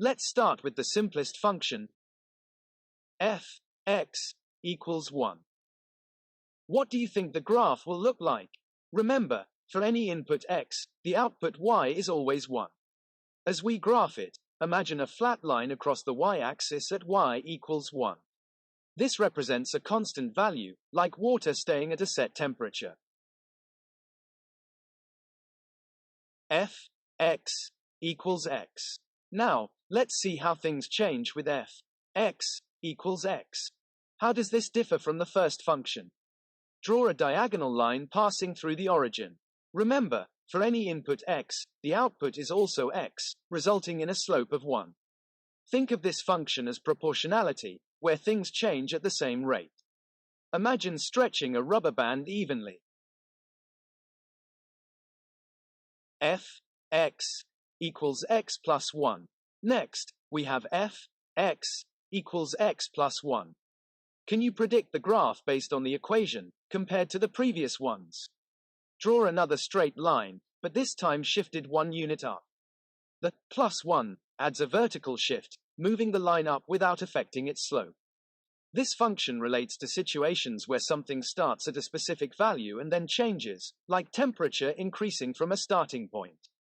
Let's start with the simplest function, f(x) equals 1. What do you think the graph will look like? Remember, for any input x, the output y is always 1. As we graph it, imagine a flat line across the y-axis at y equals 1. This represents a constant value, like water staying at a set temperature. f(x) equals x. Now, let's see how things change with f(x) equals x. How does this differ from the first function? Draw a diagonal line passing through the origin. Remember, for any input x, the output is also x, resulting in a slope of 1. Think of this function as proportionality, where things change at the same rate. Imagine stretching a rubber band evenly. f(x) equals x plus 1. Next, we have f(x) equals x plus 1. Can you predict the graph based on the equation, compared to the previous ones? Draw another straight line, but this time shifted 1 unit up. The plus 1 adds a vertical shift, moving the line up without affecting its slope. This function relates to situations where something starts at a specific value and then changes, like temperature increasing from a starting point.